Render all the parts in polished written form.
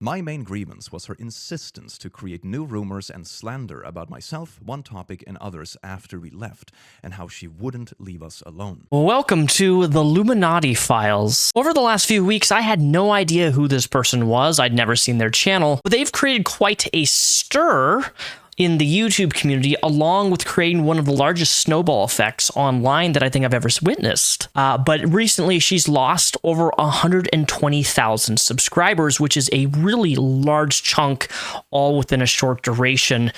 My main grievance was her insistence to create new rumors and slander about myself, one topic, and others after we left, and how she wouldn't leave us alone. Welcome to the Illuminaughtii Files. Over the last few weeks, I had no idea who this person was. I'd never seen their channel, but they've created quite a stir in the YouTube community, along with creating one of the largest snowball effects online that I think I've ever witnessed. But recently, she's lost over 120,000 subscribers, which is a really large chunk, all within a short duration,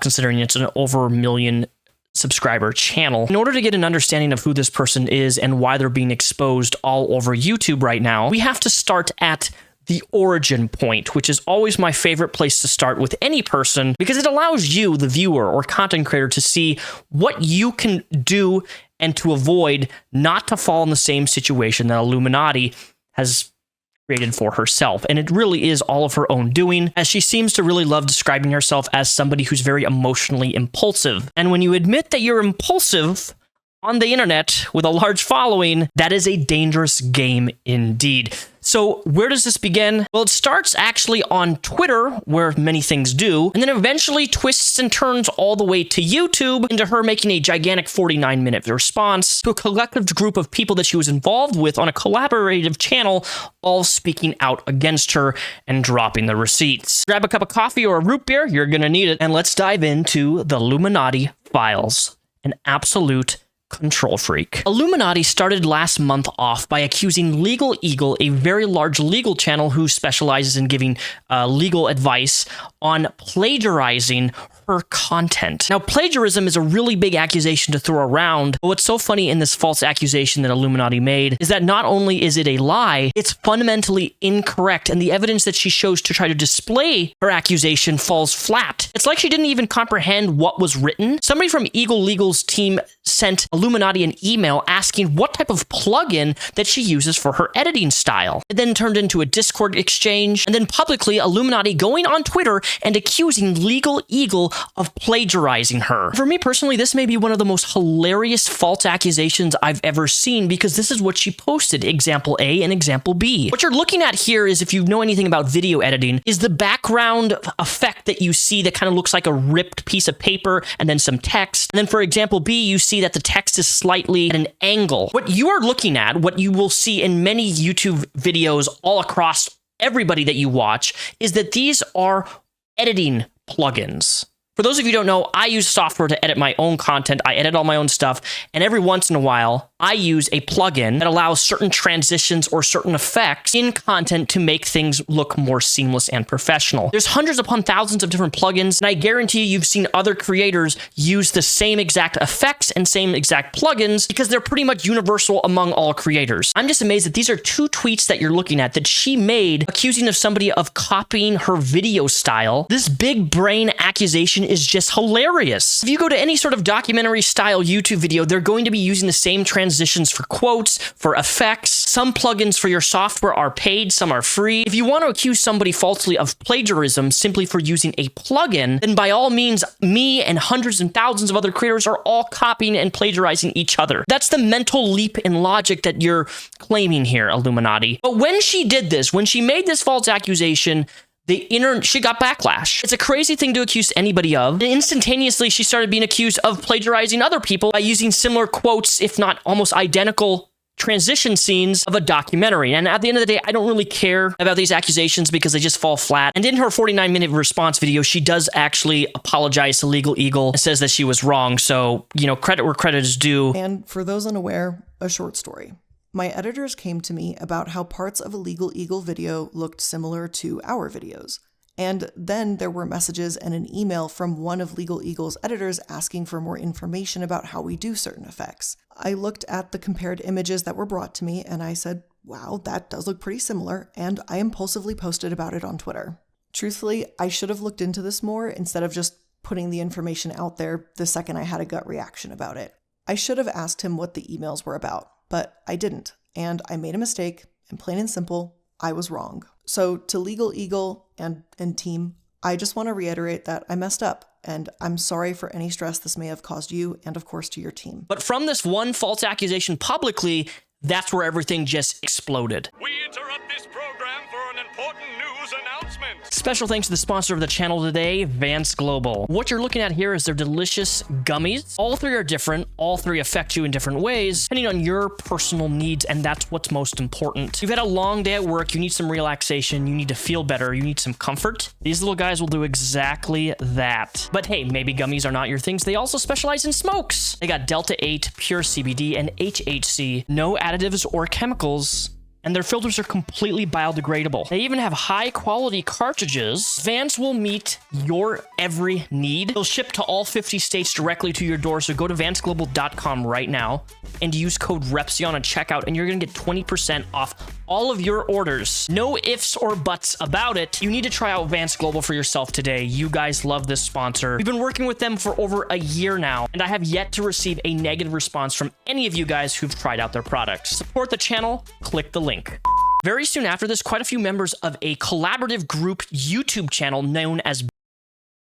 considering it's an over a million subscriber channel. In order to get an understanding of who this person is and why they're being exposed all over YouTube right now, we have to start at the origin point, which is always my favorite place to start with any person, because it allows you, the viewer or content creator, to see what you can do and to avoid not to fall in the same situation that Illuminaughtii has created for herself. And it really is all of her own doing, as she seems to really love describing herself as somebody who's very emotionally impulsive. And when you admit that you're impulsive on the internet with a large following, that is a dangerous game indeed. So where does this begin? Well, it starts actually on Twitter, where many things do, and then eventually twists and turns all the way to YouTube into her making a gigantic 49-minute response to a collective group of people that she was involved with on a collaborative channel, all speaking out against her and dropping the receipts. Grab a cup of coffee or a root beer, you're gonna need it, and let's dive into the Illuminaughtii Files, an absolute control freak. Illuminaughtii started last month off by accusing Legal Eagle, a very large legal channel who specializes in giving legal advice, on plagiarizing her content. Now, plagiarism is a really big accusation to throw around, but what's so funny in this false accusation that Illuminaughtii made is that not only is it a lie, it's fundamentally incorrect, and the evidence that she shows to try to display her accusation falls flat. It's like she didn't even comprehend what was written. Somebody from Eagle Legal's team sent Illuminaughtii an email asking what type of plugin that she uses for her editing style. It then turned into a Discord exchange, and then publicly Illuminaughtii going on Twitter and accusing Legal Eagle of plagiarizing her. For me personally, this may be one of the most hilarious false accusations I've ever seen, because this is what she posted, example A and example B. What you're looking at here is, if you know anything about video editing, is the background effect that you see that kind of looks like a ripped piece of paper and then some text. And then for example B, you see that the text is slightly at an angle. What you are looking at, what you will see in many YouTube videos all across everybody that you watch, is that these are editing plugins. For those of you who don't know, I use software to edit my own content. I edit all my own stuff, and every once in a while, I use a plugin that allows certain transitions or certain effects in content to make things look more seamless and professional. There's hundreds upon thousands of different plugins, and I guarantee you've seen other creators use the same exact effects and same exact plugins because they're pretty much universal among all creators. I'm just amazed that these are two tweets that you're looking at that she made accusing of somebody of copying her video style. This big brain accusation is just hilarious. If you go to any sort of documentary style YouTube video, they're going to be using the same transitions for quotes, for effects. Some plugins for your software are paid, some are free. If you want to accuse somebody falsely of plagiarism simply for using a plugin, then by all means, me and hundreds and thousands of other creators are all copying and plagiarizing each other. That's the mental leap in logic that you're claiming here, Illuminaughtii. But when she did this, when she made this false accusation, she got backlash. It's a crazy thing to accuse anybody of. And instantaneously, she started being accused of plagiarizing other people by using similar quotes, if not almost identical transition scenes of a documentary. And at the end of the day, I don't really care about these accusations because they just fall flat. And in her 49-minute response video, she does actually apologize to Legal Eagle and says that she was wrong. So, you know, credit where credit is due. And for those unaware, a short story. My editors came to me about how parts of a Legal Eagle video looked similar to our videos. And then there were messages and an email from one of Legal Eagle's editors asking for more information about how we do certain effects. I looked at the compared images that were brought to me and I said, wow, that does look pretty similar, and I impulsively posted about it on Twitter. Truthfully, I should have looked into this more instead of just putting the information out there the second I had a gut reaction about it. I should have asked him what the emails were about, but I didn't, and I made a mistake, and plain and simple, I was wrong. So to Legal Eagle and team, I just want to reiterate that I messed up, and I'm sorry for any stress this may have caused you and of course to your team. But from this one false accusation publicly, that's where everything just exploded. We interrupt this program for an important news news announcement. Special thanks to the sponsor of the channel today, Vance Global. What you're looking at here is their delicious gummies. All three are different. All three affect you in different ways, depending on your personal needs, and that's what's most important. You've had a long day at work, you need some relaxation, you need to feel better, you need some comfort. These little guys will do exactly that. But hey, maybe gummies are not your things. They also specialize in smokes. They got Delta 8, pure CBD, and HHC. No additives or chemicals. And their filters are completely biodegradable. They even have high quality cartridges. Vance will meet your every need. They'll ship to all 50 states directly to your door, so go to vanceglobal.com right now and use code REPSION at checkout, and you're gonna get 20% off all of your orders. No ifs or buts about it. You need to try out Vance Global for yourself today. You guys love this sponsor. We've been working with them for over a year now, and I have yet to receive a negative response from any of you guys who've tried out their products. Support the channel, click the link. Very soon after this, quite a few members of a collaborative group YouTube channel known as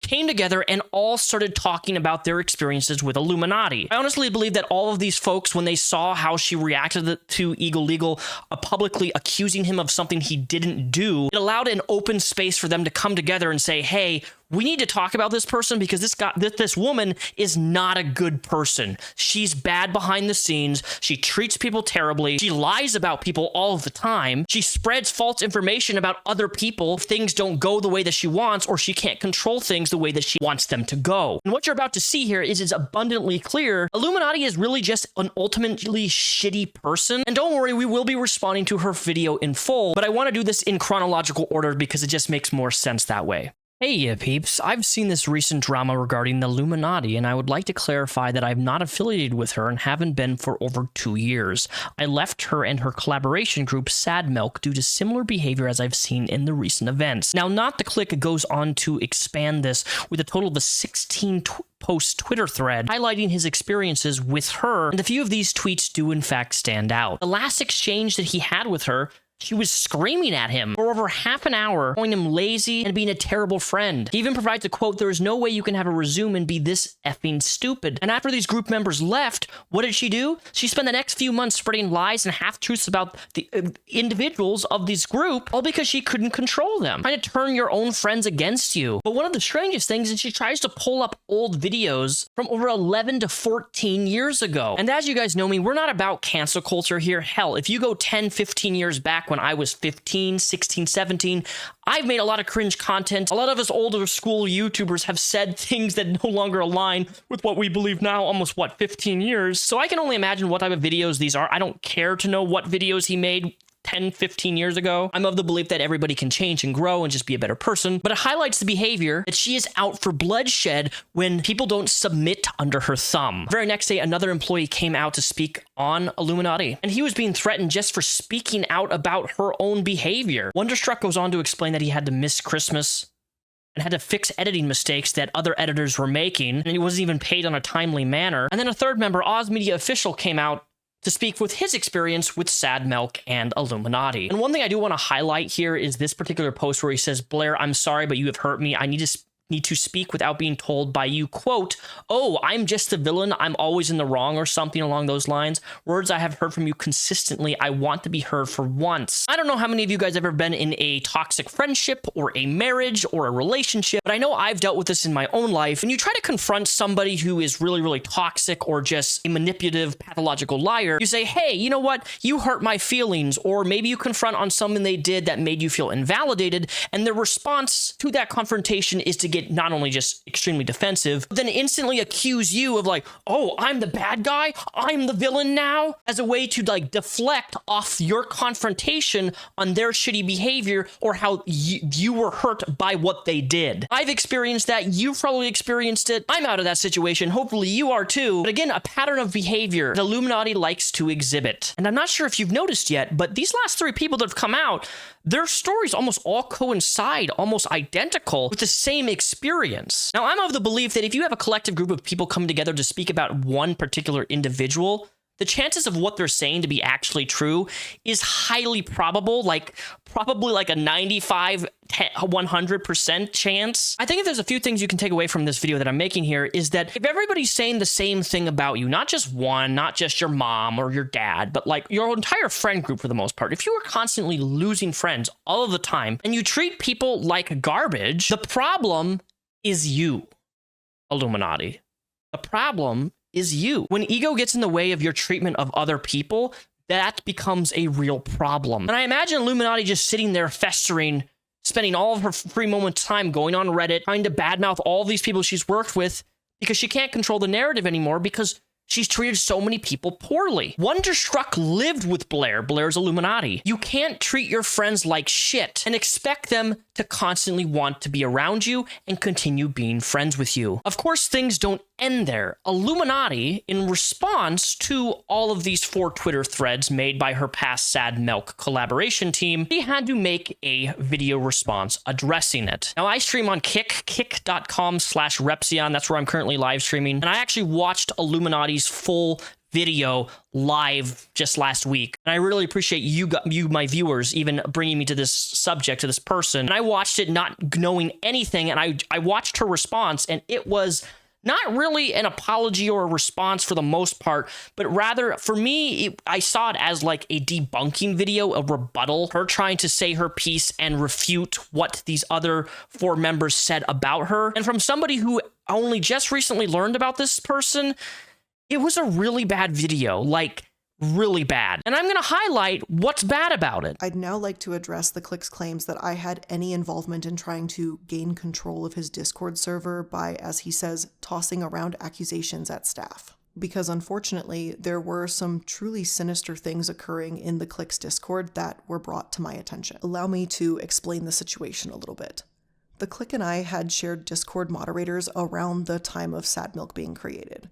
came together and all started talking about their experiences with Illuminati. I honestly believe that all of these folks, when they saw how she reacted to Eagle Legal publicly accusing him of something he didn't do, it allowed an open space for them to come together and say, hey, we need to talk about this person because this woman is not a good person. She's bad behind the scenes. She treats people terribly. She lies about people all of the time. She spreads false information about other people if things don't go the way that she wants, or she can't control things the way that she wants them to go. And what you're about to see here is abundantly clear. Illuminati is really just an ultimately shitty person. And don't worry, we will be responding to her video in full, but I want to do this in chronological order because it just makes more sense that way. Hey, ya peeps, I've seen this recent drama regarding the Illuminati, and I would like to clarify that I'm not affiliated with her and haven't been for over 2 years. I left her and her collaboration group, Sad Milk, due to similar behavior as I've seen in the recent events. Now, Not the Click goes on to expand this with a total of a 16 post Twitter thread highlighting his experiences with her, and a few of these tweets do in fact stand out. The last exchange that he had with her, she was screaming at him for over half an hour, calling him lazy and being a terrible friend. He even provides a quote, "There is no way you can have a resume and be this effing stupid." And after these group members left, what did she do? She spent the next few months spreading lies and half-truths about the individuals of this group, all because she couldn't control them, trying to turn your own friends against you. But one of the strangest things is she tries to pull up old videos from over 11 to 14 years ago. And as you guys know me, we're not about cancel culture here. Hell, if you go 10, 15 years back when I was 15, 16, 17, I've made a lot of cringe content. A lot of us older school YouTubers have said things that no longer align with what we believe now, almost, 15 years? So I can only imagine what type of videos these are. I don't care to know what videos he made 10, 15 years ago. I'm of the belief that everybody can change and grow and just be a better person, but it highlights the behavior that she is out for bloodshed when people don't submit under her thumb. The very next day, another employee came out to speak on Illuminati, and he was being threatened just for speaking out about her own behavior. Wonderstruck goes on to explain that he had to miss Christmas and had to fix editing mistakes that other editors were making, and he wasn't even paid on a timely manner. And then a third member, Oz Media Official, came out to speak with his experience with Sad Milk and Illuminati. And one thing I do want to highlight here is this particular post where he says, "Blair, I'm sorry, but you have hurt me. I need to speak without being told by you, quote, oh, I'm just the villain, I'm always in the wrong," or something along those lines. Words I have heard from you consistently. I want to be heard for once. I don't know how many of you guys have ever been in a toxic friendship or a marriage or a relationship, but I know I've dealt with this in my own life. When you try to confront somebody who is really, really toxic or just a manipulative, pathological liar, you say, hey, you know what? You hurt my feelings. Or maybe you confront on something they did that made you feel invalidated, and their response to that confrontation is to get not only just extremely defensive, but then instantly accuse you of like, oh, I'm the bad guy, I'm the villain now, as a way to like deflect off your confrontation on their shitty behavior or how you were hurt by what they did. I've experienced that. You've probably experienced it. I'm out of that situation. Hopefully you are too. But again, a pattern of behavior that Illuminati likes to exhibit. And I'm not sure if you've noticed yet, but these last 3 people that have come out, their stories almost all coincide, almost identical, with the same experience. Now, I'm of the belief that if you have a collective group of people come together to speak about one particular individual, the chances of what they're saying to be actually true is highly probable, like probably like a 95, 100% chance. I think if there's a few things you can take away from this video that I'm making here is that if everybody's saying the same thing about you, not just one, not just your mom or your dad, but like your entire friend group for the most part, if you are constantly losing friends all of the time and you treat people like garbage, the problem is you, Illuminati. The problem is you. When ego gets in the way of your treatment of other people, that becomes a real problem. And I imagine Illuminati just sitting there festering, spending all of her free moments time going on Reddit, trying to badmouth all these people she's worked with because she can't control the narrative anymore because she's treated so many people poorly. Wonderstruck lived with Blair. Blair's Illuminati. You can't treat your friends like shit and expect them to constantly want to be around you and continue being friends with you. Of course, things don't end there. Illuminati, in response to all of these 4 Twitter threads made by her past Sad Milk collaboration team, she had to make a video response addressing it. Now, I stream on kick.com/Repsion. That's where I'm currently live streaming. And I actually watched Illuminati's full video live just last week. And I really appreciate you, my viewers, even bringing me to this subject, to this person. And I watched it not knowing anything. And I watched her response, and it was not really an apology or a response for the most part, but rather for me, I saw it as like a debunking video, a rebuttal, her trying to say her piece and refute what these other 4 members said about her. And from somebody who only just recently learned about this person, it was a really bad video, like really bad. And I'm going to highlight what's bad about it. I'd now like to address the Click's claims that I had any involvement in trying to gain control of his Discord server by, as he says, tossing around accusations at staff. Because unfortunately, there were some truly sinister things occurring in the Click's Discord that were brought to my attention. Allow me to explain the situation a little bit. The Click and I had shared Discord moderators around the time of Sad Milk being created.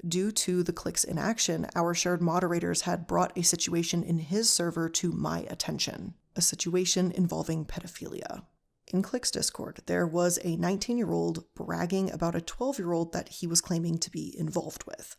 Due to the Click's inaction, our shared moderators had brought a situation in his server to my attention, a situation involving pedophilia. In Click's Discord, there was a 19-year-old bragging about a 12-year-old that he was claiming to be involved with.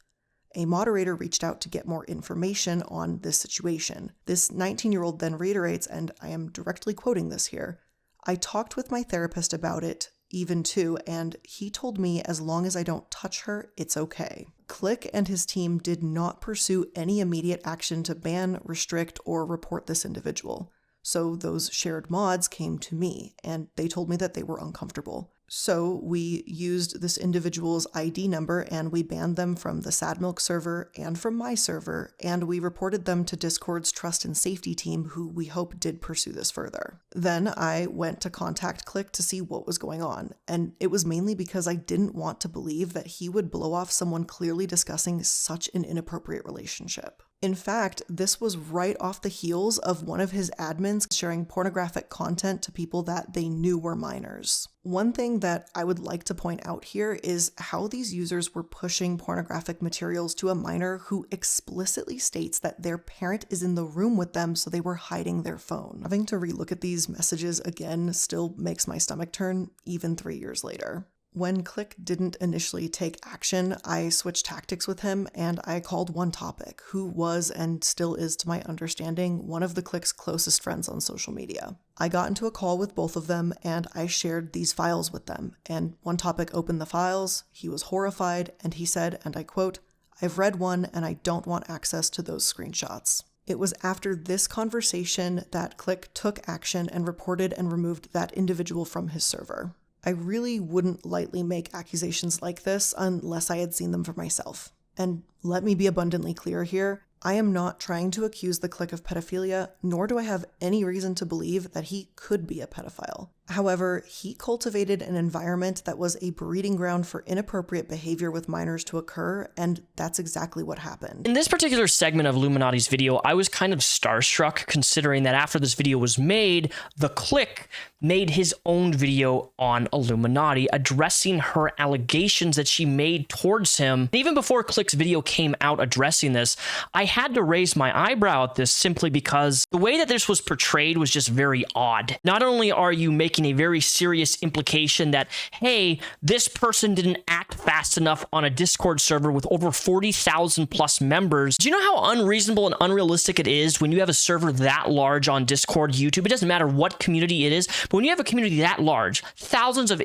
A moderator reached out to get more information on this situation. This 19-year-old then reiterates, and I am directly quoting this here, "I talked with my therapist about it, even too, and he told me as long as I don't touch her, it's okay." Click and his team did not pursue any immediate action to ban, restrict, or report this individual. So those shared mods came to me, and they told me that they were uncomfortable. So we used this individual's ID number and we banned them from the Sad Milk server and from my server, and we reported them to Discord's trust and safety team, who we hope did pursue this further. Then I went to contact Click to see what was going on, and it was mainly because I didn't want to believe that he would blow off someone clearly discussing such an inappropriate relationship. In fact, this was right off the heels of one of his admins sharing pornographic content to people that they knew were minors. One thing that I would like to point out here is how these users were pushing pornographic materials to a minor who explicitly states that their parent is in the room with them, so they were hiding their phone. Having to relook at these messages again still makes my stomach turn, even 3 years later. When Click didn't initially take action, I switched tactics with him and I called One Topic, who was and still is, to my understanding, one of the Click's closest friends on social media. I got into a call with both of them and I shared these files with them, and One Topic opened the files, he was horrified, and he said, and I quote, "I've read one and I don't want access to those screenshots." It was after this conversation that Click took action and reported and removed that individual from his server. I really wouldn't lightly make accusations like this unless I had seen them for myself. And let me be abundantly clear here, I am not trying to accuse the Click of pedophilia, nor do I have any reason to believe that he could be a pedophile. However, he cultivated an environment that was a breeding ground for inappropriate behavior with minors to occur, and that's exactly what happened. In this particular segment of Illuminati's video, I was kind of starstruck considering that after this video was made, the Click made his own video on Illuminati addressing her allegations that she made towards him. And even before Click's video came out addressing this, I had to raise my eyebrow at this simply because the way that this was portrayed was just very odd. Not only are you making making a very serious implication that, hey, this person didn't act fast enough on a Discord server with over 40,000 plus members. Do you know how unreasonable and unrealistic it is when you have a server that large on Discord, YouTube? It doesn't matter what community it is, but when you have a community that large, thousands of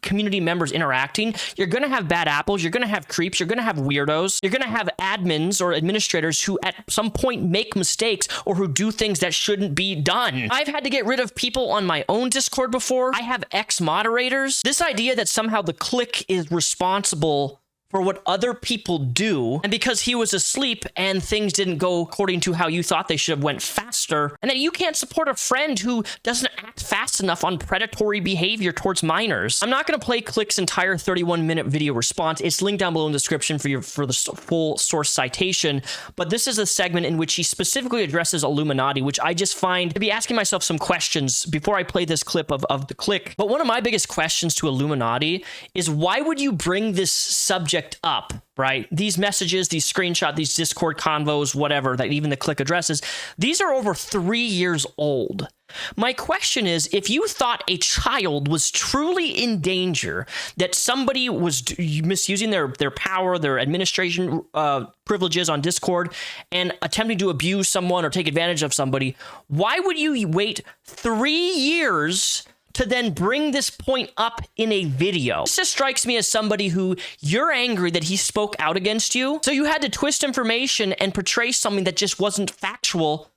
community members interacting, you're going to have bad apples, you're going to have creeps, you're going to have weirdos, you're going to have admins or administrators who at some point make mistakes or who do things that shouldn't be done. I've had to get rid of people on my own Discord before. I have ex-moderators. This idea that somehow the clique is responsible for what other people do, and because he was asleep and things didn't go according to how you thought they should have went faster, and that you can't support a friend who doesn't act fast enough on predatory behavior towards minors. I'm not going to play Click's entire 31-minute video response. It's linked down below in the description for the full source citation, but this is a segment in which he specifically addresses Illuminati, which I just find to be asking myself some questions before I play this clip of the Click. But one of my biggest questions to Illuminati is, why would you bring this subject up, right? These messages, these screenshots, these Discord convos, whatever, that even the Click addresses, these are over 3 years old. My question is, if you thought a child was truly in danger, that somebody was misusing their power, their administration privileges on Discord, and attempting to abuse someone or take advantage of somebody, why would you wait 3 years to then bring this point up in a video? This just strikes me as somebody who, you're angry that he spoke out against you, so you had to twist information and portray something that just wasn't factual,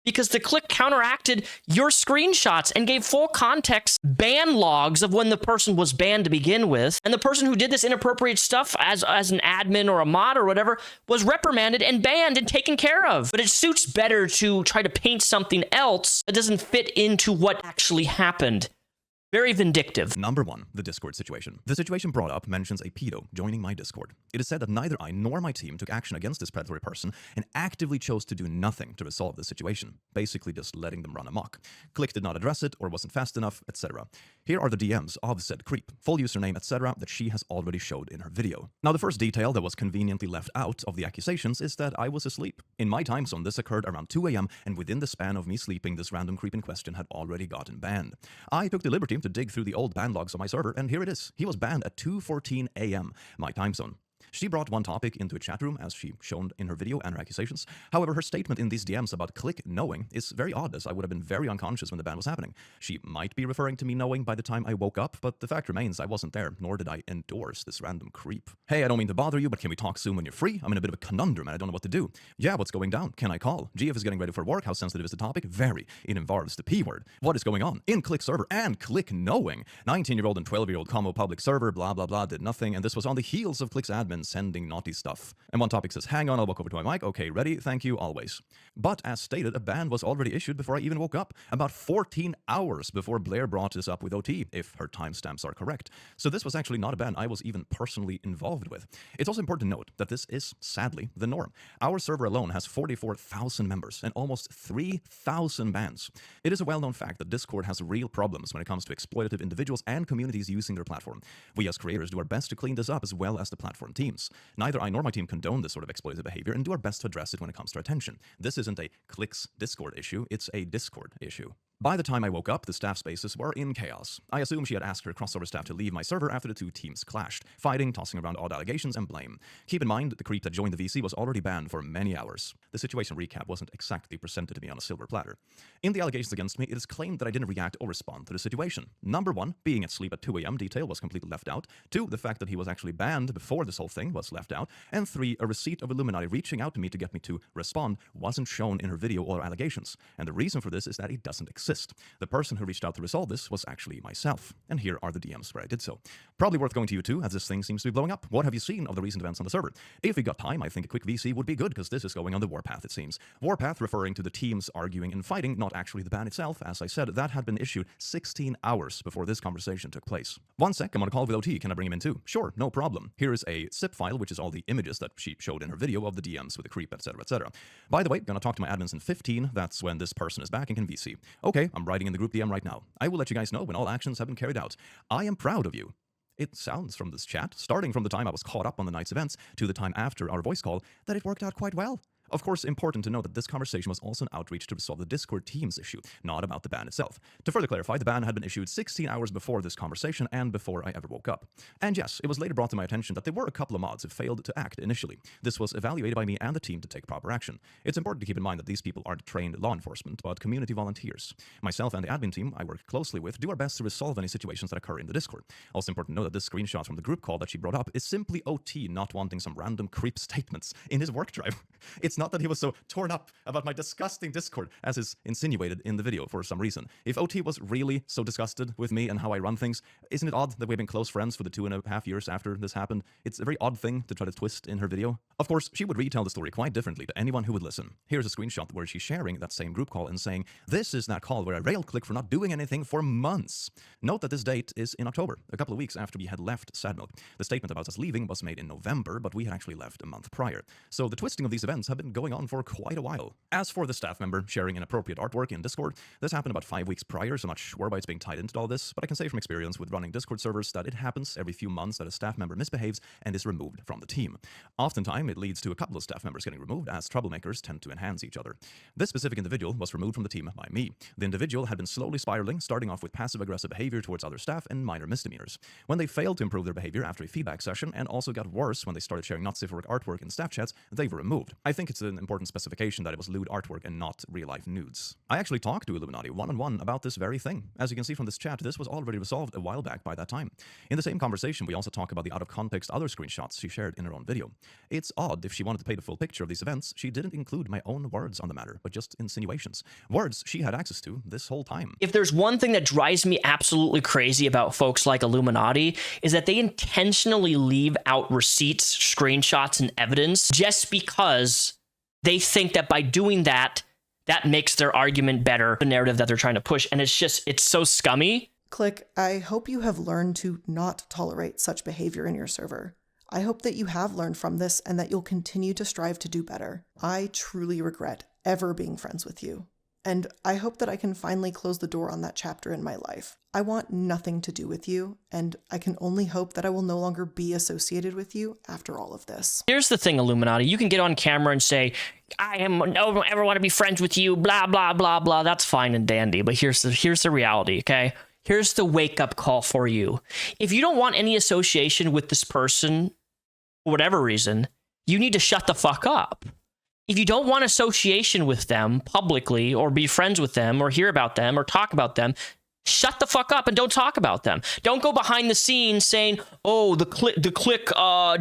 because the Click counteracted your screenshots and gave full context ban logs of when the person was banned to begin with, and the person who did this inappropriate stuff as an admin or a mod or whatever was reprimanded and banned and taken care of. But it suits better to try to paint something else that doesn't fit into what actually happened. Very vindictive. Number 1, the Discord situation. The situation brought up mentions a pedo joining my Discord. It is said that neither I nor my team took action against this predatory person and actively chose to do nothing to resolve the situation, basically just letting them run amok. Click did not address it or wasn't fast enough, etc. Here are the DMs of said creep, full username, etc. that she has already showed in her video. Now, the first detail that was conveniently left out of the accusations is that I was asleep. In my time zone, this occurred around 2 AM, and within the span of me sleeping, this random creep in question had already gotten banned. I took the liberty to dig through the old ban logs on my server, and here it is. He was banned at 2:14 AM, my time zone. She brought one topic into a chat room, as she shown in her video and her accusations. However, her statement in these DMs about Click knowing is very odd, as I would have been very unconscious when the ban was happening. She might be referring to me knowing by the time I woke up, but the fact remains I wasn't there, nor did I endorse this random creep. Hey, I don't mean to bother you, but can we talk soon when you're free? I'm in a bit of a conundrum and I don't know what to do. Yeah, what's going down? Can I call? GF is getting ready for work. How sensitive is the topic? Very. It involves the P word. What is going on? In Click server and Click knowing. 19-year-old and 12-year-old combo public server, blah, blah, blah, did nothing, and this was on the heels of Click's admin sending naughty stuff. And one topic says, hang on, I'll walk over to my mic. Okay, ready? Thank you, always. But as stated, a ban was already issued before I even woke up, about 14 hours before Blair brought this up with OT, if her timestamps are correct. So this was actually not a ban I was even personally involved with. It's also important to note that this is, sadly, the norm. Our server alone has 44,000 members and almost 3,000 bans. It is a well-known fact that Discord has real problems when it comes to exploitative individuals and communities using their platform. We as creators do our best to clean this up, as well as the platform teams. Neither I nor my team condone this sort of exploitative behavior and do our best to address it when it comes to our attention. This isn't a Click's Discord issue, it's a Discord issue. By the time I woke up, the staff spaces were in chaos. I assume she had asked her crossover staff to leave my server after the two teams clashed, fighting, tossing around odd allegations, and blame. Keep in mind, the creep that joined the VC was already banned for many hours. The situation recap wasn't exactly presented to me on a silver platter. In the allegations against me, it is claimed that I didn't react or respond to the situation. Number 1, being asleep at 2 AM detail was completely left out. 2, the fact that he was actually banned before this whole thing was left out. And 3, a receipt of Illuminati reaching out to me to get me to respond wasn't shown in her video or allegations. And the reason for this is that it doesn't exist. The person who reached out to resolve this was actually myself. And here are the DMs where I did so. Probably worth going to you too, as this thing seems to be blowing up. What have you seen of the recent events on the server? If we got time, I think a quick VC would be good, because this is going on the warpath, it seems. Warpath referring to the teams arguing and fighting, not actually the ban itself. As I said, that had been issued 16 hours before this conversation took place. One sec, I'm on a call with OT. Can I bring him in too? Sure, no problem. Here is a zip file, which is all the images that she showed in her video of the DMs with the creep, etc, etc. By the way, gonna talk to my admins in 15. That's when this person is back and can VC. Okay, I'm writing in the group DM right now. I will let you guys know when all actions have been carried out. I am proud of you. It sounds from this chat, starting from the time I was caught up on the night's events to the time after our voice call, that it worked out quite well. Of course, important to note that this conversation was also an outreach to resolve the Discord Teams issue, not about the ban itself. To further clarify, the ban had been issued 16 hours before this conversation and before I ever woke up. And yes, it was later brought to my attention that there were a couple of mods who failed to act initially. This was evaluated by me and the team to take proper action. It's important to keep in mind that these people aren't trained law enforcement, but community volunteers. Myself and the admin team I work closely with do our best to resolve any situations that occur in the Discord. Also important to know that this screenshot from the group call that she brought up is simply OT not wanting some random creep statements in his work drive. It's not that he was so torn up about my disgusting Discord, as is insinuated in the video for some reason. If OT was really so disgusted with me and how I run things, isn't it odd that we've been close friends for the 2.5 years after this happened? It's a very odd thing to try to twist in her video. Of course, she would retell the story quite differently to anyone who would listen. Here's a screenshot where she's sharing that same group call and saying, "This is that call where I rail-click for not doing anything for months." Note that this date is in October, a couple of weeks after we had left Sadmilk. The statement about us leaving was made in November, but we had actually left a month prior. So the twisting of these events have been going on for quite a while. As for the staff member sharing inappropriate artwork in Discord, this happened about 5 weeks prior, so I'm not sure why it's being tied into all this, but I can say from experience with running Discord servers that it happens every few months that a staff member misbehaves and is removed from the team. Oftentimes, it leads to a couple of staff members getting removed, as troublemakers tend to enhance each other. This specific individual was removed from the team by me. The individual had been slowly spiraling, starting off with passive-aggressive behavior towards other staff and minor misdemeanors. When they failed to improve their behavior after a feedback session, and also got worse when they started sharing not safe for work artwork in staff chats, they were removed. I think it's an important specification that it was lewd artwork and not real-life nudes. I actually talked to Illuminaughtii one-on-one about this very thing. As you can see from this chat, this was already resolved a while back by that time. In the same conversation, we also talk about the out-of-context other screenshots she shared in her own video. It's odd, if she wanted to paint a full picture of these events, she didn't include my own words on the matter, but just insinuations. Words she had access to this whole time. If there's one thing that drives me absolutely crazy about folks like Illuminaughtii, is that they intentionally leave out receipts, screenshots, and evidence just because they think that by doing that, that makes their argument better, the narrative that they're trying to push. And it's so scummy. Click, I hope you have learned to not tolerate such behavior in your server. I hope that you have learned from this and that you'll continue to strive to do better. I truly regret ever being friends with you. And I hope that I can finally close the door on that chapter in my life. I want nothing to do with you, and I can only hope that I will no longer be associated with you after all of this. Here's the thing, Illuminaughtii. You can get on camera and say, I don't ever want to be friends with you, blah, blah, blah, blah. That's fine and dandy, but here's the reality, okay? Here's the wake-up call for you. If you don't want any association with this person, for whatever reason, you need to shut the fuck up. If you don't want association with them publicly, or be friends with them, or hear about them, or talk about them, shut the fuck up and don't talk about them. Don't go behind the scenes saying, oh, the click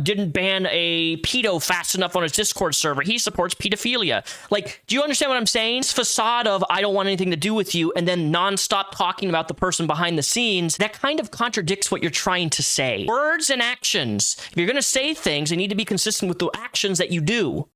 didn't ban a pedo fast enough on his Discord server. He supports pedophilia. Like, do you understand what I'm saying? This facade of, I don't want anything to do with you, and then nonstop talking about the person behind the scenes, that kind of contradicts what you're trying to say. Words and actions. If you're going to say things, they need to be consistent with the actions that you do.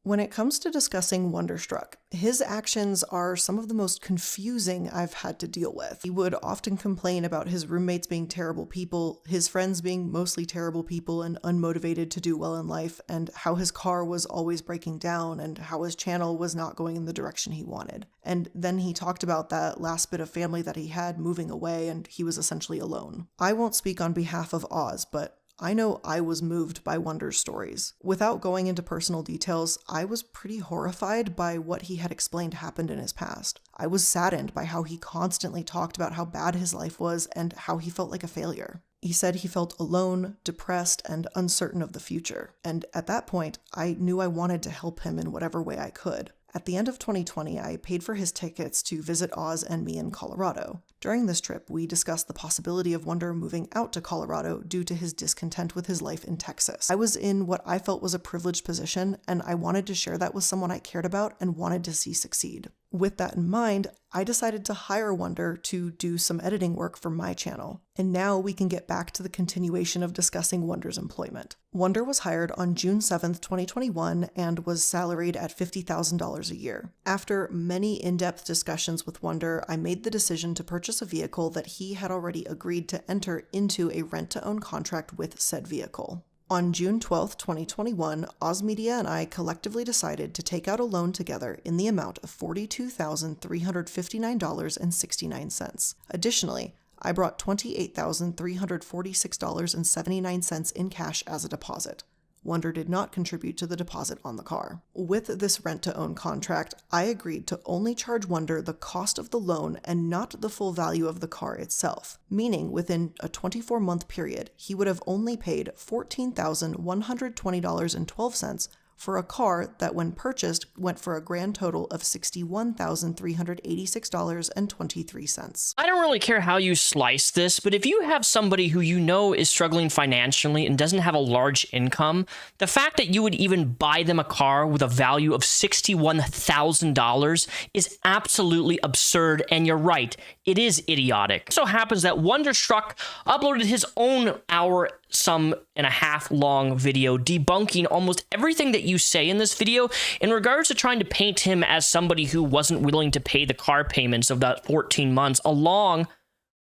When it comes to discussing Wonderstruck, his actions are some of the most confusing I've had to deal with. He would often complain about his roommates being terrible people, his friends being mostly terrible people and unmotivated to do well in life, and how his car was always breaking down, and how his channel was not going in the direction he wanted. And then he talked about that last bit of family that he had moving away, and he was essentially alone. I won't speak on behalf of Oz, but I know I was moved by Wonder's stories. Without going into personal details, I was pretty horrified by what he had explained happened in his past. I was saddened by how he constantly talked about how bad his life was and how he felt like a failure. He said he felt alone, depressed, and uncertain of the future. And at that point, I knew I wanted to help him in whatever way I could. At the end of 2020, I paid for his tickets to visit Oz and me in Colorado. During this trip, we discussed the possibility of Wonder moving out to Colorado due to his discontent with his life in Texas. I was in what I felt was a privileged position, and I wanted to share that with someone I cared about and wanted to see succeed. With that in mind, I decided to hire Wonder to do some editing work for my channel, and now we can get back to the continuation of discussing Wonder's employment. Wonder was hired on June 7th, 2021, and was salaried at $50,000 a year. After many in-depth discussions with Wonder, I made the decision to purchase a vehicle that he had already agreed to enter into a rent-to-own contract with said vehicle. On June 12, 2021, Oz Media and I collectively decided to take out a loan together in the amount of $42,359.69. Additionally, I brought $28,346.79 in cash as a deposit. Wonder did not contribute to the deposit on the car. With this rent-to-own contract, I agreed to only charge Wonder the cost of the loan and not the full value of the car itself, meaning within a 24-month period, he would have only paid $14,120.12 for a car that, when purchased, went for a grand total of $61,386.23. I don't really care how you slice this, but if you have somebody who you know is struggling financially and doesn't have a large income, the fact that you would even buy them a car with a value of $61,000 is absolutely absurd, and you're right, it is idiotic. It so happens that Wonderstruck uploaded his own hour-and-a-half long video debunking almost everything that you say in this video in regards to trying to paint him as somebody who wasn't willing to pay the car payments of that 14 months, along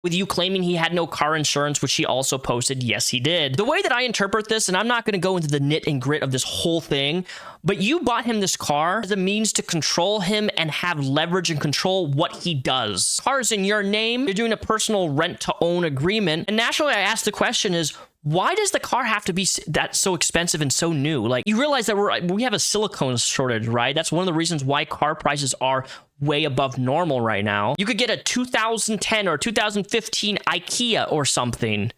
with you claiming he had no car insurance, which he also posted, yes, he did. The way that I interpret this, and I'm not going to go into the nit and grit of this whole thing, but you bought him this car as a means to control him and have leverage and control what he does. Car's in your name, you're doing a personal rent-to-own agreement, and naturally I ask the question is, why does the car have to be that so expensive and so new? Like, you realize that we have a silicone shortage, right? That's one of the reasons why car prices are way above normal right now. You could get a 2010 or 2015 IKEA or something,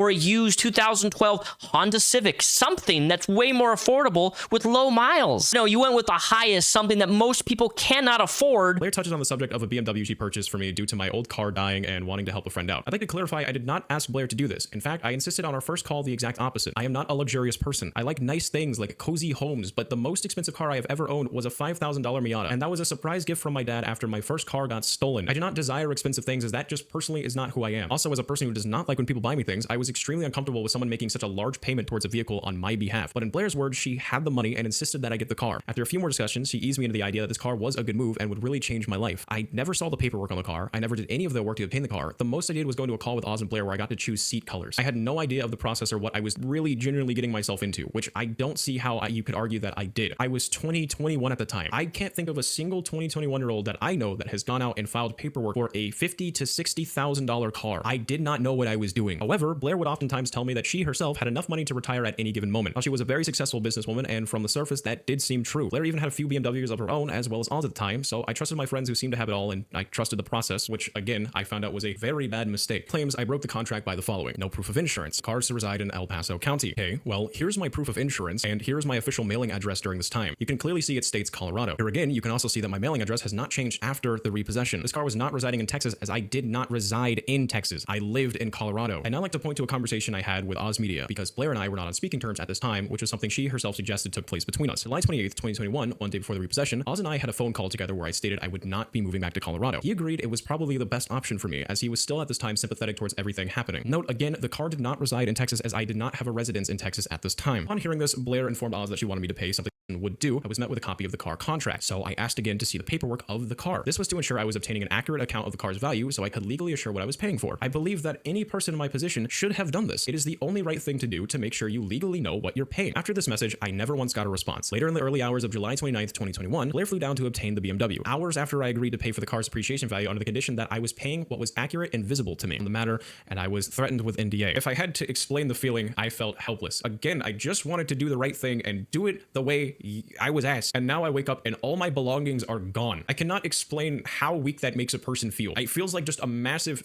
or a used 2012 Honda Civic, something that's way more affordable with low miles. No, you went with the highest, something that most people cannot afford. Blair touches on the subject of a BMW she purchased for me due to my old car dying and wanting to help a friend out. I'd like to clarify, I did not ask Blair to do this. In fact, I insisted on our first call the exact opposite. I am not a luxurious person. I like nice things like cozy homes, but the most expensive car I have ever owned was a $5,000 Miata, and that was a surprise gift from my dad after my first car got stolen. I do not desire expensive things, as that just personally is not who I am. Also, as a person who does not like when people buy me things, I was extremely uncomfortable with someone making such a large payment towards a vehicle on my behalf. But in Blair's words, she had the money and insisted that I get the car. After a few more discussions, she eased me into the idea that this car was a good move and would really change my life. I never saw the paperwork on the car. I never did any of the work to obtain the car. The most I did was go to a call with Oz and Blair where I got to choose seat colors. I had no idea of the process or what I was really genuinely getting myself into, which I don't see how you could argue that I did. I was 21 at the time. I can't think of a single 21-year-old that I know that has gone out and filed paperwork for a $50,000 to $60,000 car. I did not know what I was doing. However, Blair would oftentimes tell me that she herself had enough money to retire at any given moment. Now, she was a very successful businesswoman, and from the surface, that did seem true. Blair even had a few BMWs of her own, as well as Oz at the time, so I trusted my friends who seemed to have it all, and I trusted the process, which, again, I found out was a very bad mistake. Claims I broke the contract by the following: no proof of insurance, cars to reside in El Paso County. Okay, well, here's my proof of insurance, and here's my official mailing address during this time. You can clearly see it states Colorado. Here again, you can also see that my mailing address has not changed after the repossession. This car was not residing in Texas, as I did not reside in Texas. I lived in Colorado. I'd now like to point to a conversation I had with Oz Media, because Blair and I were not on speaking terms at this time, which was something she herself suggested took place between us. July 28th, 2021, one day before the repossession, Oz and I had a phone call together where I stated I would not be moving back to Colorado. He agreed it was probably the best option for me, as he was still at this time sympathetic towards everything happening. Note again, the car did not reside in Texas, as I did not have a residence in Texas at this time. Upon hearing this, Blair informed Oz that she wanted me to pay something would do. I was met with a copy of the car contract, so I asked again to see the paperwork of the car. This was to ensure I was obtaining an accurate account of the car's value so I could legally assure what I was paying for. I believe that any person in my position should have done this. It is the only right thing to do to make sure you legally know what you're paying. After this message, I never once got a response. Later in the early hours of July 29th, 2021, Blair flew down to obtain the BMW. Hours after I agreed to pay for the car's appreciation value under the condition that I was paying what was accurate and visible to me on the matter, and I was threatened with NDA. If I had to explain the feeling, I felt helpless. Again, I just wanted to do the right thing and do it the way I was asked. And now I wake up and all my belongings are gone. I cannot explain how weak that makes a person feel. It feels like just a massive,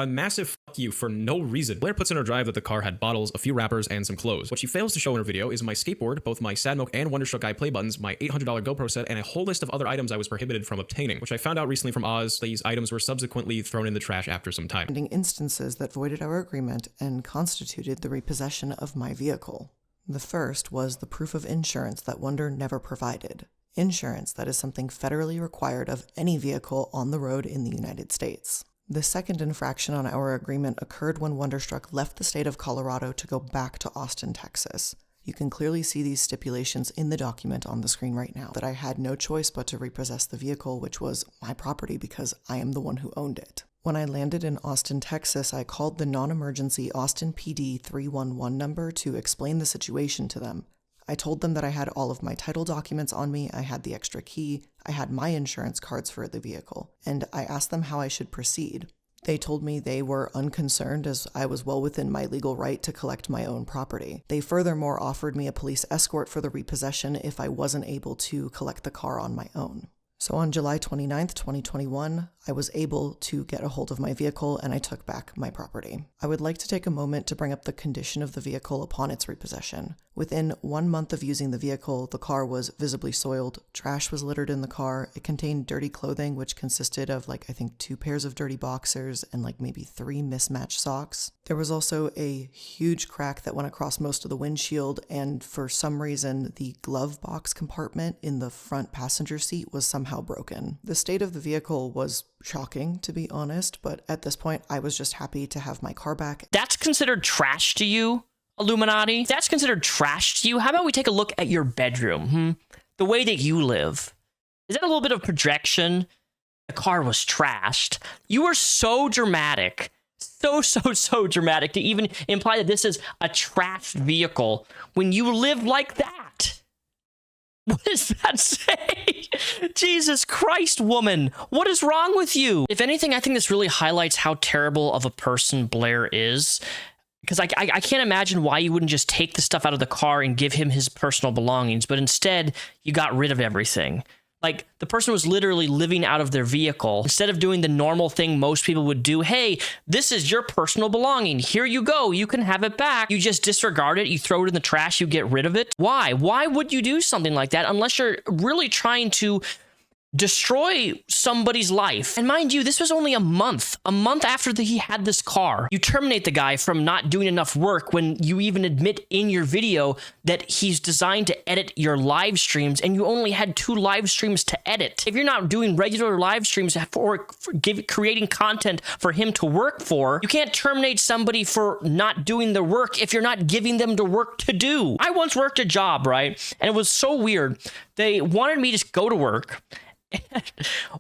a massive fuck you for no reason. Blair puts in her drive that the car had bottles, a few wrappers, and some clothes. What she fails to show in her video is my skateboard, both my Sad Milk and Wonderstruck Guy play buttons, my $800 GoPro set, and a whole list of other items I was prohibited from obtaining, which I found out recently from Oz. These items were subsequently thrown in the trash after some time. Instances that voided our agreement and constituted the repossession of my vehicle. The first was the proof of insurance that Wonder never provided. Insurance that is something federally required of any vehicle on the road in the United States. The second infraction on our agreement occurred when Wonderstruck left the state of Colorado to go back to Austin, Texas. You can clearly see these stipulations in the document on the screen right now, that I had no choice but to repossess the vehicle, which was my property because I am the one who owned it. When I landed in Austin, Texas, I called the non-emergency Austin PD 311 number to explain the situation to them. I told them that I had all of my title documents on me, I had the extra key, I had my insurance cards for the vehicle, and I asked them how I should proceed. They told me they were unconcerned as I was well within my legal right to collect my own property. They furthermore offered me a police escort for the repossession if I wasn't able to collect the car on my own. So on July 29th, 2021, I was able to get a hold of my vehicle and I took back my property. I would like to take a moment to bring up the condition of the vehicle upon its repossession. Within 1 month of using the vehicle, the car was visibly soiled, trash was littered in the car, it contained dirty clothing which consisted of I think 2 pairs of dirty boxers and maybe 3 mismatched socks. There was also a huge crack that went across most of the windshield, and for some reason the glove box compartment in the front passenger seat was somehow broken. The state of the vehicle was shocking, to be honest, but at this point I was just happy to have my car back. That's considered trash to you, Illuminati? If that's considered trash to you, how about we take a look at your bedroom? The way that you live. Is that a little bit of projection? The car was trashed. You are so dramatic. So dramatic to even imply that this is a trashed vehicle when you live like that. What does that say? Jesus Christ, woman. What is wrong with you? If anything, I think this really highlights how terrible of a person Blair is. Because I can't imagine why you wouldn't just take the stuff out of the car and give him his personal belongings, but instead you got rid of everything. The person was literally living out of their vehicle. Instead of doing the normal thing most people would do, hey, this is your personal belonging. Here you go. You can have it back. You just disregard it. You throw it in the trash. You get rid of it. Why? Why would you do something like that unless you're really trying to destroy somebody's life? And mind you, this was only a month after he had this car. You terminate the guy from not doing enough work when you even admit in your video that he's designed to edit your live streams and you only had 2 live streams to edit. If you're not doing regular live streams for creating content for him to work for, you can't terminate somebody for not doing the work if you're not giving them the work to do. I once worked a job, right? And it was so weird. They wanted me to go to work.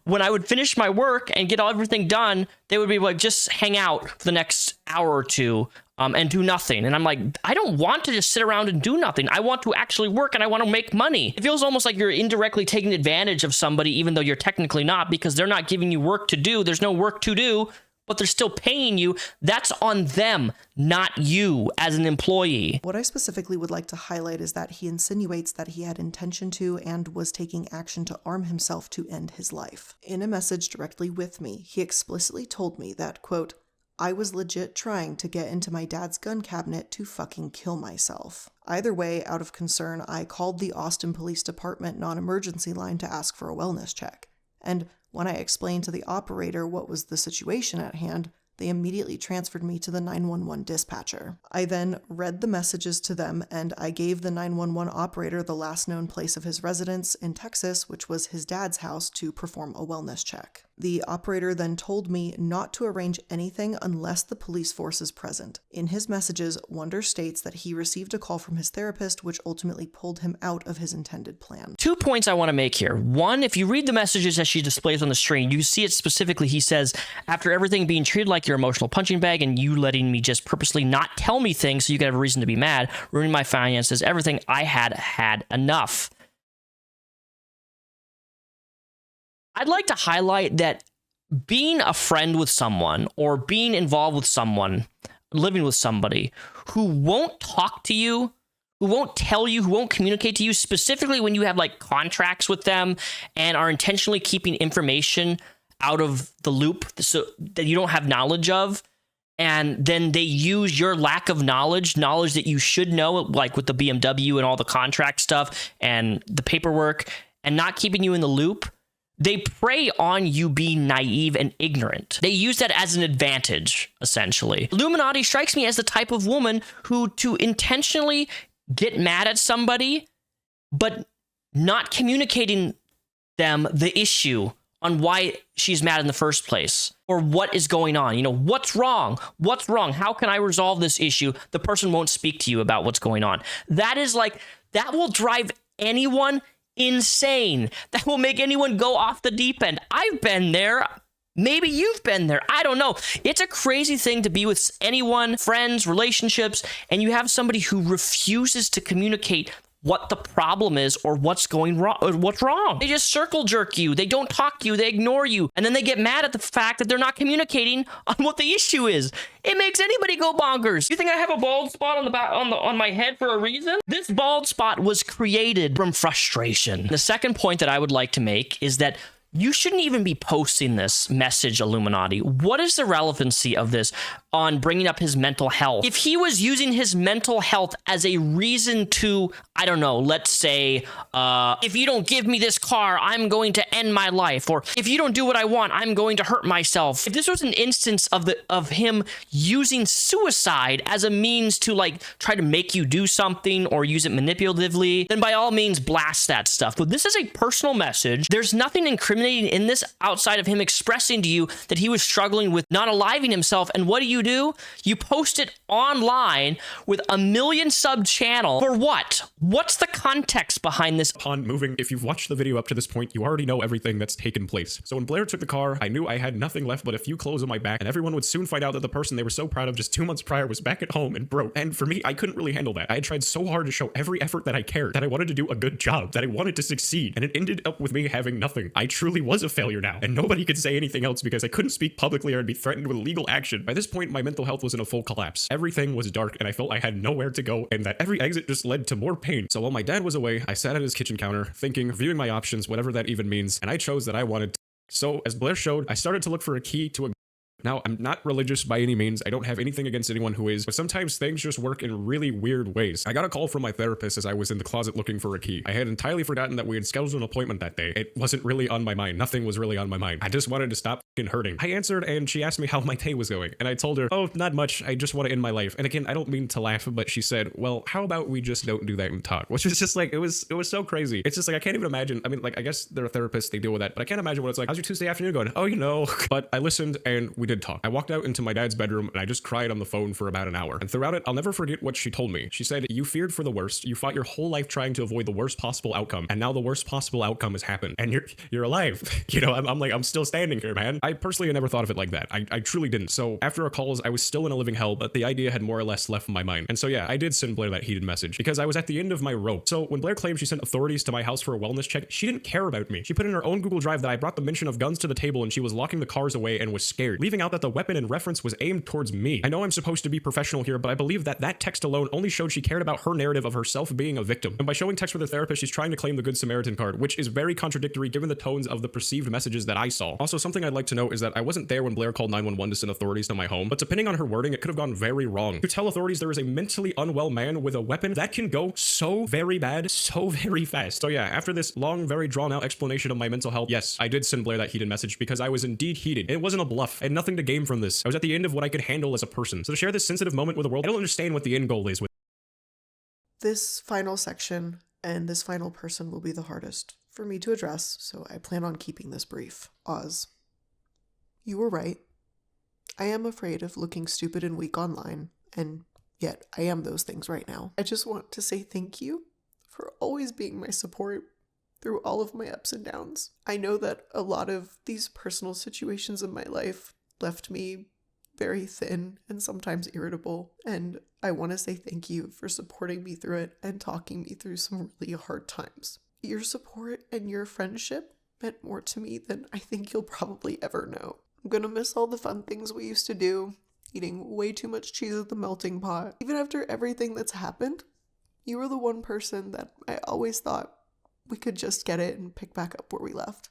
When I would finish my work and get everything done, they would be like, just hang out for the next hour or two and do nothing. And I'm like, I don't want to just sit around and do nothing. I want to actually work and I want to make money. It feels almost like you're indirectly taking advantage of somebody, even though you're technically not, because they're not giving you work to do. There's no work to do, but they're still paying you. That's on them, not you as an employee. What I specifically would like to highlight is that he insinuates that he had intention to and was taking action to arm himself to end his life. In a message directly with me, he explicitly told me that, quote, I was legit trying to get into my dad's gun cabinet to fucking kill myself. Either way, out of concern, I called the Austin Police Department non-emergency line to ask for a wellness check. And when I explained to the operator what was the situation at hand, they immediately transferred me to the 911 dispatcher. I then read the messages to them, and I gave the 911 operator the last known place of his residence in Texas, which was his dad's house, to perform a wellness check. The operator then told me not to arrange anything unless the police force is present. In his messages, Wonder states that he received a call from his therapist, which ultimately pulled him out of his intended plan. 2 points I want to make here. One, if you read the messages that she displays on the screen, you see it specifically. He says, after everything being treated like your emotional punching bag and you letting me just purposely not tell me things so you could have a reason to be mad, ruining my finances, everything, I had enough. I'd like to highlight that being a friend with someone or being involved with someone, living with somebody who won't talk to you, who won't tell you, who won't communicate to you, specifically when you have contracts with them and are intentionally keeping information out of the loop so that you don't have knowledge of, and then they use your lack of knowledge that you should know, like with the BMW and all the contract stuff and the paperwork, and not keeping you in the loop. They prey on you being naive and ignorant. They use that as an advantage, essentially. Illuminaughtii strikes me as the type of woman who, to intentionally get mad at somebody, but not communicating them the issue on why she's mad in the first place, or what is going on. What's wrong? What's wrong? How can I resolve this issue? The person won't speak to you about what's going on. That will drive anyone insane. That will make anyone go off the deep end. I've been there. Maybe you've been there. I don't know. It's a crazy thing to be with anyone, friends, relationships, and you have somebody who refuses to communicate what the problem is or what's going wrong or what's wrong. They just circle jerk you. They don't talk to you. They ignore you. And then they get mad at the fact that they're not communicating on what the issue is. It makes anybody go bonkers. You think I have a bald spot on the back on my head for a reason? This bald spot was created from frustration. The second point that I would like to make is that you shouldn't even be posting this message, Illuminati. What is the relevancy of this on bringing up his mental health? If he was using his mental health as a reason to, I don't know, let's say, if you don't give me this car, I'm going to end my life. Or if you don't do what I want, I'm going to hurt myself. If this was an instance of him using suicide as a means to like try to make you do something or use it manipulatively, then by all means blast that stuff. But this is a personal message. There's nothing incriminating in this outside of him expressing to you that he was struggling with not aliving himself. And what do? You post it online with a 1 million sub channel for what? What's the context behind this? Upon moving, if you've watched the video up to this point, you already know everything that's taken place. So when Blair took the car, I knew I had nothing left but a few clothes on my back, and everyone would soon find out that the person they were so proud of just 2 months prior was back at home and broke. And for me, I couldn't really handle that. I had tried so hard to show every effort that I cared, that I wanted to do a good job, that I wanted to succeed, and it ended up with me having nothing. I truly was a failure now, and nobody could say anything else because I couldn't speak publicly or I'd be threatened with legal action. By this point, my mental health was in a full collapse. Everything was dark, and I felt I had nowhere to go, and that every exit just led to more pain. So while my dad was away, I sat at his kitchen counter, thinking, viewing my options, whatever that even means, and I chose that I wanted to. So as Blair showed, I started to look for a key to a Now, I'm not religious by any means. I don't have anything against anyone who is, but sometimes things just work in really weird ways. I got a call from my therapist as I was in the closet looking for a key. I had entirely forgotten that we had scheduled an appointment that day. It wasn't really on my mind. Nothing was really on my mind. I just wanted to stop fucking hurting. I answered and she asked me how my day was going. And I told her, oh, not much. I just want to end my life. And again, I don't mean to laugh, but she said, well, how about we just don't do that and talk? Which was just like, it was so crazy. It's just like, I can't even imagine. I mean, like, I guess they're a therapist. They deal with that, but I can't imagine what it's like. How's your Tuesday afternoon going? Oh, you know, but I listened and we did talk. I walked out into my dad's bedroom and I just cried on the phone for about an hour. And throughout it, I'll never forget what she told me. She said, you feared for the worst. You fought your whole life trying to avoid the worst possible outcome. And now the worst possible outcome has happened. And you're alive. You know, I'm still standing here, man. I personally never thought of it like that. I truly didn't. So after our calls, I was still in a living hell, but the idea had more or less left my mind. And so yeah, I did send Blair that heated message because I was at the end of my rope. So when Blair claimed she sent authorities to my house for a wellness check, she didn't care about me. She put in her own Google Drive that I brought the mention of guns to the table and she was locking the cars away and was scared, leaving out that the weapon in reference was aimed towards me. I know I'm supposed to be professional here, but I believe that that text alone only showed she cared about her narrative of herself being a victim. And by showing text with her therapist, she's trying to claim the Good Samaritan card, which is very contradictory given the tones of the perceived messages that I saw. Also, something I'd like to note is that I wasn't there when Blair called 911 to send authorities to my home, but depending on her wording, it could have gone very wrong. To tell authorities there is a mentally unwell man with a weapon, that can go so very bad, so very fast. So yeah, after this long, very drawn out explanation of my mental health, yes, I did send Blair that heated message because I was indeed heated. It wasn't a bluff. I had nothing to gain from this. I was at the end of what I could handle as a person. So to share this sensitive moment with the world, I don't understand what the end goal is with. This final section and this final person will be the hardest for me to address, so I plan on keeping this brief. Oz, you were right. I am afraid of looking stupid and weak online, and yet I am those things right now. I just want to say thank you for always being my support through all of my ups and downs. I know that a lot of these personal situations in my life left me very thin and sometimes irritable, and I want to say thank you for supporting me through it and talking me through some really hard times. Your support and your friendship meant more to me than I think you'll probably ever know. I'm gonna miss all the fun things we used to do, eating way too much cheese at the melting pot. Even after everything that's happened, you were the one person that I always thought we could just get it and pick back up where we left.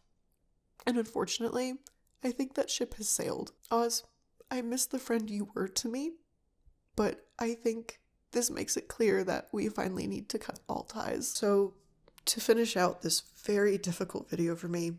And unfortunately, I think that ship has sailed. Oz, I miss the friend you were to me, but I think this makes it clear that we finally need to cut all ties. So, to finish out this very difficult video for me,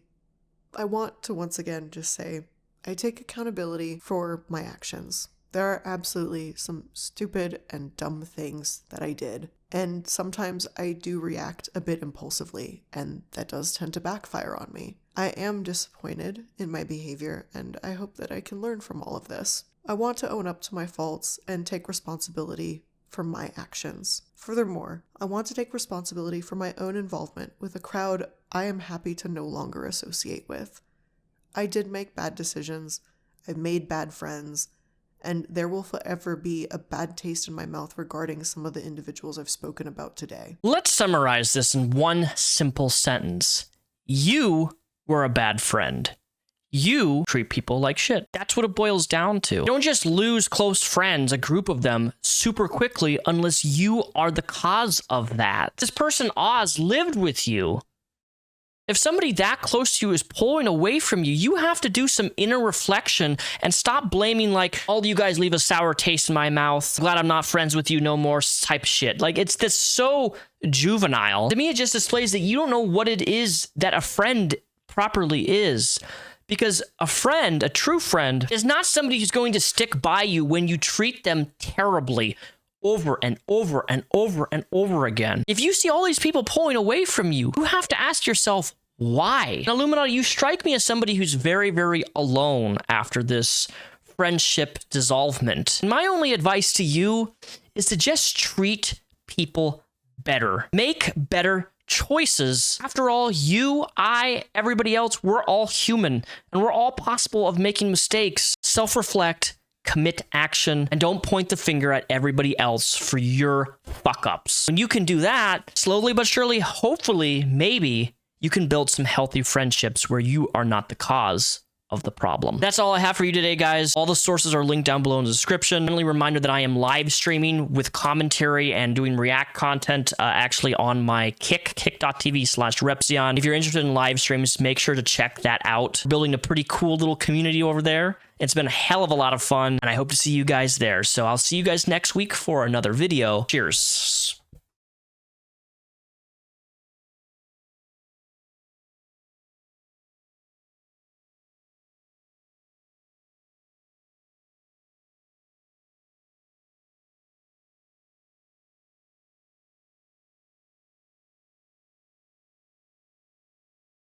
I want to once again just say, I take accountability for my actions. There are absolutely some stupid and dumb things that I did, and sometimes I do react a bit impulsively, and that does tend to backfire on me. I am disappointed in my behavior, and I hope that I can learn from all of this. I want to own up to my faults and take responsibility for my actions. Furthermore, I want to take responsibility for my own involvement with a crowd I am happy to no longer associate with. I did make bad decisions, I made bad friends, and there will forever be a bad taste in my mouth regarding some of the individuals I've spoken about today. Let's summarize this in one simple sentence. You were a bad friend. You treat people like shit. That's what it boils down to. You don't just lose close friends, a group of them, super quickly unless you are the cause of that. This person, Oz, lived with you. If somebody that close to you is pulling away from you, you have to do some inner reflection and stop blaming, like, all you guys leave a sour taste in my mouth, glad I'm not friends with you no more type shit. Like, it's this so juvenile. To me, it just displays that you don't know what it is that a friend properly is. Because a friend, a true friend, is not somebody who's going to stick by you when you treat them terribly over and over and over and over again. If you see all these people pulling away from you, you have to ask yourself, why? Now, Illuminati, you strike me as somebody who's very, very alone after this friendship dissolvement. And my only advice to you is to just treat people better. Make better choices. After all, you, I, everybody else, we're all human, and we're all possible of making mistakes. Self-reflect, commit action, and don't point the finger at everybody else for your fuck-ups. When you can do that, slowly but surely, hopefully, maybe, you can build some healthy friendships where you are not the cause of the problem. That's all I have for you today, guys. All the sources are linked down below in the description. Friendly reminder that I am live streaming with commentary and doing react content actually on my kick.tv/Repzion. If you're interested in live streams, make sure to check that out. We're building a pretty cool little community over there. It's been a hell of a lot of fun, and I hope to see you guys there. So I'll see you guys next week for another video. Cheers.